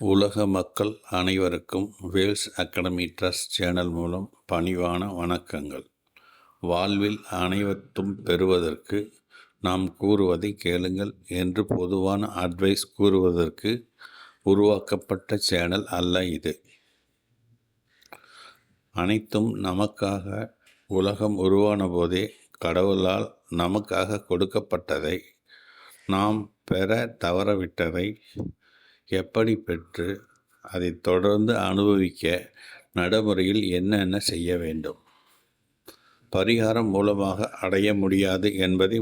உலக மக்கள் அனைவருக்கும் வேல்ஸ் அகாடமி ட்ரஸ்ட் சேனல் மூலம் பணிவான வணக்கங்கள். வாழ்வில் அனைவற்றும் பெறுவதற்கு நாம் கூறுவதை கேளுங்கள் என்று பொதுவான அட்வைஸ் கூறுவதற்கு உருவாக்கப்பட்ட சேனல் அல்ல இது. அனைத்தும் நமக்காக உலகம் உருவான போதே கடவுளால் நமக்காக கொடுக்கப்பட்டதை, நாம் பெற தவறவிட்டதை எப்படி பெற்று அதை தொடர்ந்து அனுபவிக்க நடைமுறையில் என்னென்ன செய்ய வேண்டும், பரிகாரம் மூலமாக அடைய முடியாது என்பதை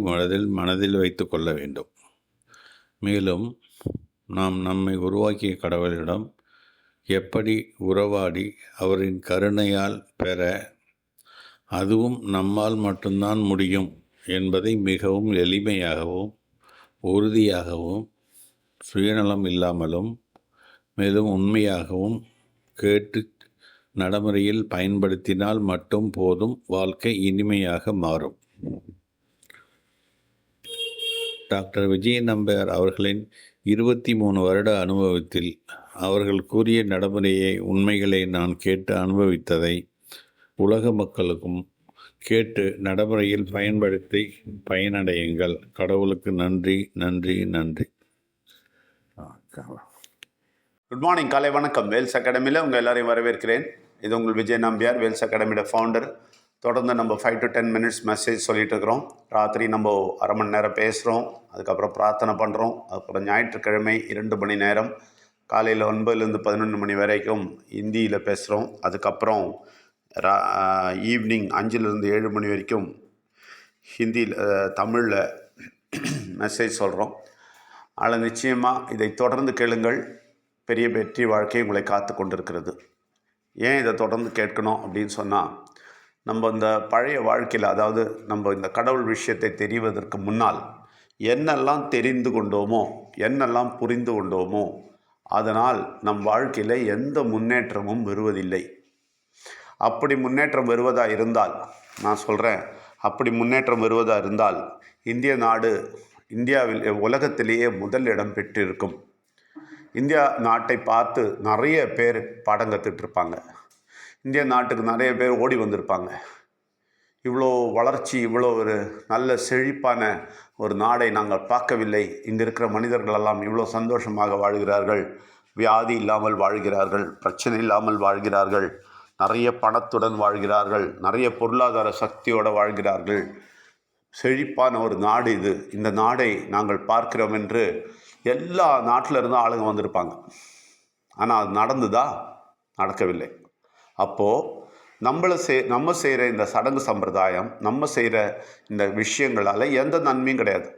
மனதில் வைத்து கொள்ள வேண்டும். மேலும் நாம் நம்மை உருவாக்கிய கடவுளிடம் எப்படி உறவாடி அவரின் கருணையால் பெற, அதுவும் நம்மால் மட்டும்தான் முடியும் என்பதை மிகவும் எளிமையாகவும் உறுதியாகவும் சுயநலம் இல்லாமலும் மேலும் உண்மையாகவும் கேட்டு நடைமுறையில் பயன்படுத்தினால் மட்டும் போதும் வாழ்க்கை இனிமையாக மாறும். டாக்டர் விஜய நம்பியார் அவர்களின் 23 வருட அனுபவத்தில் அவர்கள் கூறிய நடைமுறையை உண்மைகளை நான் கேட்டு அனுபவித்ததை உலக மக்களுக்கும் கேட்டு நடைமுறையில் பயன்படுத்தி பயனடையுங்கள். கடவுளுக்கு நன்றி, நன்றி, நன்றி. குட் மார்னிங், காலை வணக்கம். வேல்ஸ் அகாடமியில் உங்கள் எல்லாரையும் வரவேற்கிறேன். இது உங்கள் விஜய் நம்பியார், வேல்ஸ் அகாடமியோட ஃபவுண்டர். தொடர்ந்து நம்ம 5 to 10 minutes மெசேஜ் சொல்லிகிட்டு இருக்கிறோம். ராத்திரி நம்ம அரை மணி நேரம் பேசுகிறோம், அதுக்கப்புறம் பிரார்த்தனை பண்ணுறோம். அதுக்கப்புறம் ஞாயிற்றுக்கிழமை 2 மணி நேரம் காலையில் 9லேருந்து 11 மணி வரைக்கும் ஹிந்தியில் பேசுகிறோம். அதுக்கப்புறம் ஈவினிங் 5லேருந்து 7 மணி வரைக்கும் ஹிந்தியில் தமிழில் மெசேஜ் சொல்கிறோம். அதில் நிச்சயமாக இதை தொடர்ந்து கேளுங்கள். பெரிய வெற்றி வாழ்க்கை உங்களை காத்து கொண்டிருக்கிறது. ஏன் இதை தொடர்ந்து கேட்கணும் அப்படின்னு சொன்னால், நம்ம இந்த பழைய வாழ்க்கையில், அதாவது நம்ம இந்த கடவுள் விஷயத்தை தெரிவதற்கு முன்னால் என்னெல்லாம் தெரிந்து கொண்டோமோ, என்னெல்லாம் புரிந்து கொண்டோமோ, அதனால் நம் வாழ்க்கையில் எந்த முன்னேற்றமும் வருவதில்லை. அப்படி முன்னேற்றம் வருவதாக இருந்தால், நான் சொல்கிறேன், அப்படி முன்னேற்றம் வருவதாக இருந்தால் இந்தியாவில் உலகத்திலேயே முதல் இடம் பெற்றிருக்கும். இந்தியா நாட்டை பார்த்து நிறைய பேர் பாடம் கற்றுட்ருப்பாங்க. இந்திய நாட்டுக்கு நிறைய பேர் ஓடி வந்திருப்பாங்க. இவ்வளோ வளர்ச்சி, இவ்வளோ ஒரு நல்ல செழிப்பான ஒரு நாடை நாங்கள் பார்க்கவில்லை. இங்கே இருக்கிற மனிதர்களெல்லாம் இவ்வளோ சந்தோஷமாக வாழ்கிறார்கள், வியாதி இல்லாமல் வாழ்கிறார்கள், பிரச்சனை இல்லாமல் வாழ்கிறார்கள், நிறைய பணத்துடன் வாழ்கிறார்கள், நிறைய பொருளாதார சக்தியோடு வாழ்கிறார்கள், செழிப்பான ஒரு நாடு இது, இந்த நாடை நாங்கள் பார்க்கிறோம் என்று எல்லா நாட்டில் இருந்தும் ஆளுங்க வந்திருப்பாங்க. ஆனால் அது நடந்துதா? நடக்கவில்லை. அப்போது நம்ம செய்கிற இந்த சடங்கு சம்பிரதாயம், நம்ம செய்கிற இந்த விஷயங்களால் எந்த நன்மையும் கிடையாது.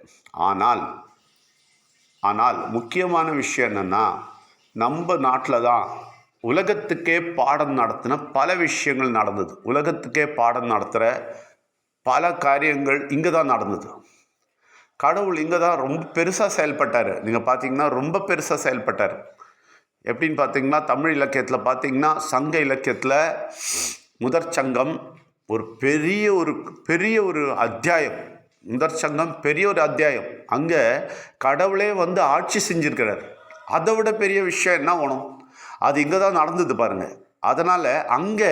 ஆனால் முக்கியமான விஷயம் என்னென்னா, நம்ம நாட்டில் தான் உலகத்துக்கே பாடம் நடத்தின பல விஷயங்கள் நடந்தது. உலகத்துக்கே பாடம் நடத்துகிற பல காரியங்கள் இங்கே தான் நடந்தது. கடவுள் இங்கே தான் ரொம்ப பெருசாக செயல்பட்டார். நீங்கள் பார்த்தீங்கன்னா ரொம்ப பெருசாக செயல்பட்டார். எப்படின்னு பார்த்தீங்கன்னா, தமிழ் இலக்கியத்தில் பார்த்தீங்கன்னா, சங்க இலக்கியத்தில் முதற் சங்கம் ஒரு பெரிய ஒரு அத்தியாயம். முதற் சங்கம் பெரிய ஒரு அத்தியாயம். அங்கே கடவுளே வந்து ஆட்சி செஞ்சுருக்கிறார். அதை விட பெரிய விஷயம் என்ன வேணும்? அது இங்கே தான் நடந்தது பாருங்கள். அதனால் அங்கே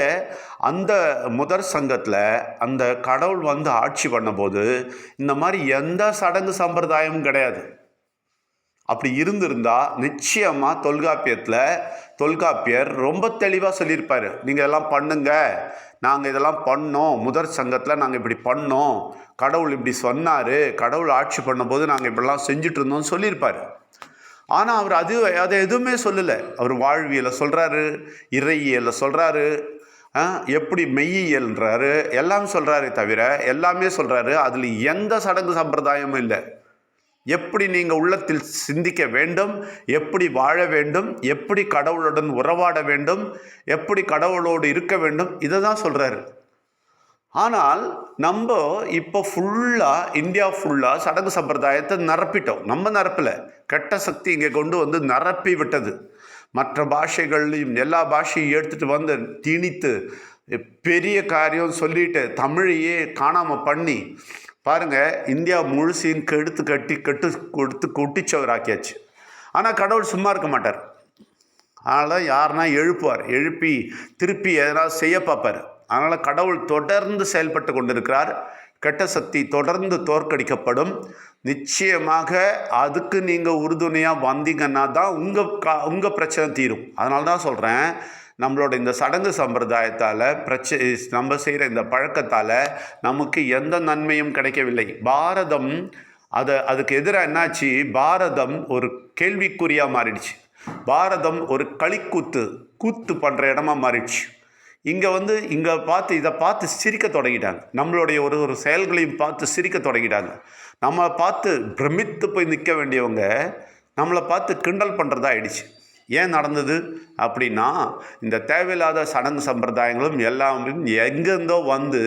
அந்த முதற் சங்கத்தில் அந்த கடவுள் வந்து ஆட்சி பண்ணும்போது இந்த மாதிரி எந்த சடங்கு சம்பிரதாயமும் கிடையாது. அப்படி இருந்திருந்தால் நிச்சயமாக தொல்காப்பியர் ரொம்ப தெளிவாக சொல்லியிருப்பார். நீங்கள் இதெல்லாம் பண்ணுங்க, நாங்கள் இதெல்லாம் பண்ணோம், முதற் சங்கத்தில் நாங்கள் இப்படி பண்ணோம், கடவுள் இப்படி சொன்னார், கடவுள் ஆட்சி பண்ணும்போது நாங்கள் இப்படிலாம் செஞ்சுட்டு இருந்தோம்னு சொல்லியிருப்பார். ஆனால் அவர் அதை எதுவுமே சொல்லலை. அவர் வாழ்வியலை சொல்கிறாரு, இறையியலை சொல்கிறாரு, எப்படி மெய்யியல்ன்றாரு, எல்லாம் சொல்கிறாரே தவிர எல்லாமே சொல்கிறாரு. அதில் எந்த சடங்கு சம்பிரதாயமும் இல்லை. எப்படி நீங்கள் உள்ளத்தில் சிந்திக்க வேண்டும், எப்படி வாழ வேண்டும், எப்படி கடவுளுடன் உறவாட வேண்டும், எப்படி கடவுளோடு இருக்க வேண்டும், இதை தான் சொல்கிறாரு. ஆனால் நம்ம இப்போ இந்தியா ஃபுல்லாக சடங்கு சம்பிரதாயத்தை நிரப்பிட்டோம். நம்ம நிரப்பலை, கெட்ட சக்தி இங்கே கொண்டு வந்து நிரப்பி விட்டது. மற்ற பாஷைகள்லையும் எல்லா பாஷையும் எடுத்துகிட்டு வந்து திணித்து பெரிய காரியம் சொல்லிட்டு தமிழையே காணாமல் பண்ணி பாருங்கள், இந்தியா முழுசையும் கெடுத்து கட்டி கொடுத்து கொட்டிச்சவராக்கியாச்சு. ஆனால் கடவுள் சும்மா இருக்க மாட்டார். அதனால தான் யாருன்னா எழுப்பி திருப்பி எதனால் செய்ய பார்ப்பார். அதனால் கடவுள் தொடர்ந்து செயல்பட்டு கொண்டிருக்கிறார். கெட்ட சக்தி தொடர்ந்து தோற்கடிக்கப்படும். நிச்சயமாக அதுக்கு நீங்கள் உறுதுணையாக வந்தீங்கன்னா தான் உங்கள் பிரச்சனை தீரும். அதனால தான் சொல்கிறேன், நம்மளோட இந்த சடங்கு சம்பிரதாயத்தால் நம்ம செய்கிற இந்த பழக்கத்தால் நமக்கு எந்த நன்மையும் கிடைக்கவில்லை. பாரதம் அதுக்கு எதிராக என்னாச்சு, பாரதம் ஒரு கேள்விக்குறியாக மாறிடுச்சு. பாரதம் ஒரு கூத்து பண்ணுற இடமா மாறிடுச்சு. இங்கே இதை பார்த்து சிரிக்க தொடங்கிட்டாங்க. நம்மளுடைய ஒரு செயல்களையும் பார்த்து சிரிக்க தொடங்கிட்டாங்க. நம்மளை பார்த்து பிரமித்து போய் நிற்க வேண்டியவங்க நம்மளை பார்த்து கிண்டல் பண்ணுறதா ஆயிடுச்சு. ஏன் நடந்தது அப்படின்னா, இந்த தேவையில்லாத சடங்கு சம்பிரதாயங்களும் எல்லாமே எங்கேருந்தோ வந்து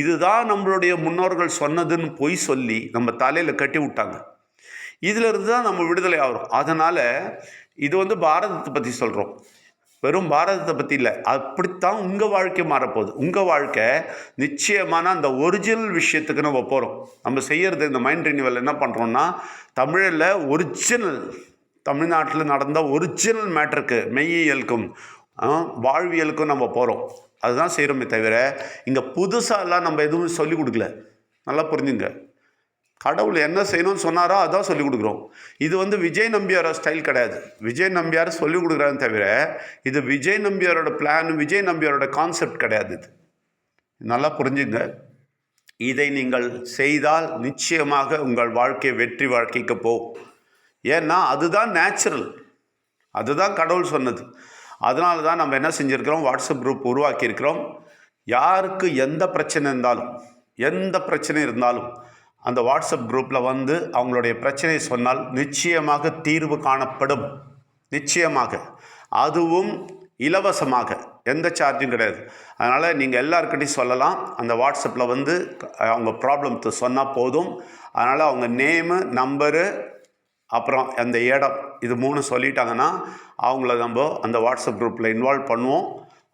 இதுதான் நம்மளுடைய முன்னோர்கள் சொன்னதுன்னு பொய் சொல்லி நம்ம தலையில் கட்டி விட்டாங்க. இதிலிருந்து தான் நம்ம விடுதலை ஆகிறோம். அதனால் இது பாரதத்தை பற்றி சொல்கிறோம், வெறும் பாரதத்தை பற்றி இல்லை. அப்படித்தான் உங்கள் வாழ்க்கை மாறப்போகுது. உங்கள் வாழ்க்கை நிச்சயமான அந்த ஒரிஜினல் விஷயத்துக்கு நம்ம போகிறோம். நம்ம செய்கிறது இந்த மைண்ட் ரினிவல் என்ன பண்ணுறோம்னா, தமிழில் ஒரிஜினல், தமிழ்நாட்டில் நடந்த ஒரிஜினல் மேட்டருக்கு, மெய்யியலுக்கும் வாழ்வியலுக்கும் நம்ம போகிறோம். அதுதான் செய்கிறோமே தவிர இங்கே புதுசாலாம் நம்ம எதுவும் சொல்லிக் கொடுக்கல. நல்லா புரிஞ்சுங்க. கடவுள் என்ன செய்யணும்னு சொன்னாரோ அதான் சொல்லிக் கொடுக்குறோம். இது விஜய் நம்பியாரோட ஸ்டைல் கிடையாது. விஜய் நம்பியார் சொல்லிக் கொடுக்குறான்னு தவிர இது விஜய் நம்பியாரோட பிளான், விஜய் நம்பியாரோட கான்செப்ட் கிடையாது. இது நல்லா புரிஞ்சுங்க. இதை நீங்கள் செய்தால் நிச்சயமாக உங்கள் வாழ்க்கை வெற்றி வாழ்க்கைக்கு போகும். ஏன்னா அதுதான் நேச்சுரல், அதுதான் கடவுள் சொன்னது. அதனால தான் நம்ம என்ன செஞ்சுருக்கிறோம், வாட்ஸ்அப் குரூப் உருவாக்கியிருக்கிறோம். யாருக்கு எந்த பிரச்சனை இருந்தாலும் அந்த வாட்ஸ்அப் குரூப்பில் அவங்களுடைய பிரச்சனையை சொன்னால் நிச்சயமாக தீர்வு காணப்படும். நிச்சயமாக, அதுவும் இலவசமாக, எந்த சார்ஜும் கிடையாது. அதனால் நீங்கள் எல்லாருக்கிட்டையும் சொல்லலாம். அந்த வாட்ஸ்அப்பில் அவங்க ப்ராப்ளத்தை சொன்னால் போதும். அதனால் அவங்க நேமு, நம்பரு, அப்புறம் அந்த இடம், இது 3 சொல்லிட்டாங்கன்னா அவங்கள நம்ம அந்த வாட்ஸ்அப் குரூப்பில் இன்வால்வ் பண்ணுவோம்.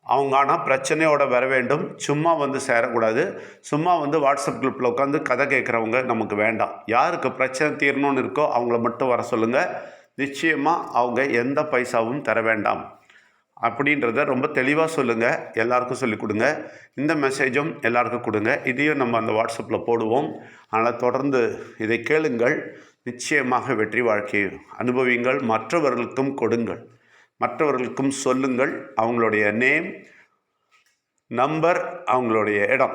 அவங்க ஆனால் பிரச்சனையோட வர வேண்டும், சும்மா சேரக்கூடாது. சும்மா வாட்ஸ்அப் குரூப்பில் உட்காந்து கதை கேட்குறவங்க நமக்கு வேண்டாம். யாருக்கு பிரச்சனை தீரணும்னு இருக்கோ அவங்கள மட்டும் வர சொல்லுங்கள். நிச்சயமாக அவங்க எந்த பைசாவும் தர வேண்டாம் அப்படின்றத ரொம்ப தெளிவாக சொல்லுங்கள். எல்லாருக்கும் சொல்லிக் கொடுங்க. இந்த மெசேஜும் எல்லாருக்கும் கொடுங்க. இதையும் நம்ம அந்த வாட்ஸ்அப்பில் போடுவோம். அதனால் தொடர்ந்து இதை கேளுங்கள். நிச்சயமாக வெற்றி வாழ்க்கையை அனுபவிங்கள். மற்றவர்களுக்கும் கொடுங்கள், மற்றவர்களுக்கும் சொல்லுங்கள். அவங்களுடைய நேம், நம்பர், அவங்களுடைய இடம்,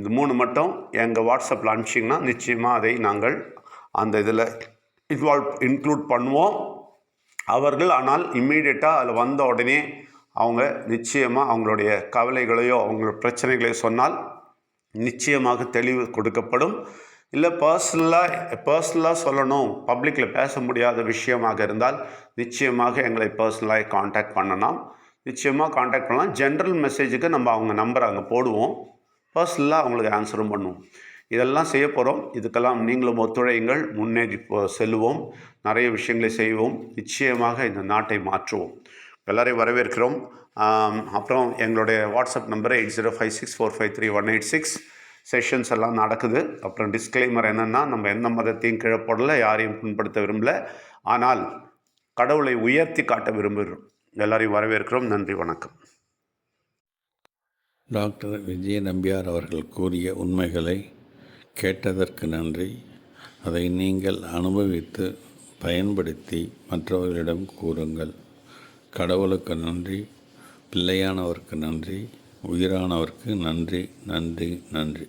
இது 3 மட்டும் எங்கள் வாட்ஸ்அப்பில் அனுப்பிச்சிங்கன்னா நிச்சயமாக அதை நாங்கள் அந்த இதில் இன்க்ளூட் பண்ணுவோம். அவர்கள் ஆனால் இம்மீடியட்டாக அதில் வந்த உடனே அவங்க நிச்சயமாக அவங்களுடைய கவலைகளையோ அவங்களோட பிரச்சனைகளையோ சொன்னால் நிச்சயமாக தெளிவு கொடுக்கப்படும். இல்லை பர்சனலாக சொல்லணும், பப்ளிக்கில் பேச முடியாத விஷயமாக இருந்தால் நிச்சயமாக எங்களை பர்சனலாக காண்டாக்ட் பண்ணலாம். நிச்சயமாக காண்டாக்ட் பண்ணலாம். ஜென்ரல் மெசேஜுக்கு நம்ம அவங்க நம்பரை அங்கே போடுவோம். பர்சனலாக அவங்களுக்கு ஆன்சரும் பண்ணுவோம். இதெல்லாம் செய்ய போகிறோம். இதுக்கெல்லாம் நீங்களும் ஒத்துழையுங்கள். முன்னேறி செல்லுவோம். நிறைய விஷயங்களை செய்வோம். நிச்சயமாக இந்த நாட்டை மாற்றுவோம். எல்லாரையும் வரவேற்கிறோம். அப்புறம் எங்களுடைய வாட்ஸ்அப் நம்பர் 8056453186. செஷன்ஸ் எல்லாம் நடக்குது. அப்புறம் டிஸ்க்ளைமர் என்னென்னா, நம்ம எந்த மதத்தையும் கீழே போடல, யாரையும் புண்படுத்த விரும்பல, ஆனால் கடவுளை உயர்த்தி காட்ட விரும்புகிறோம். எல்லாரையும் வரவேற்கிறோம். நன்றி, வணக்கம். டாக்டர் விஜய நம்பியார் அவர்கள் கூறிய உண்மைகளை கேட்டதற்கு நன்றி. அதை நீங்கள் அனுபவித்து பயன்படுத்தி மற்றவர்களிடம் கூறுங்கள். கடவுளுக்கு நன்றி, பிள்ளையானவருக்கு நன்றி, உயிரானவருக்கு நன்றி, நன்றி, நன்றி.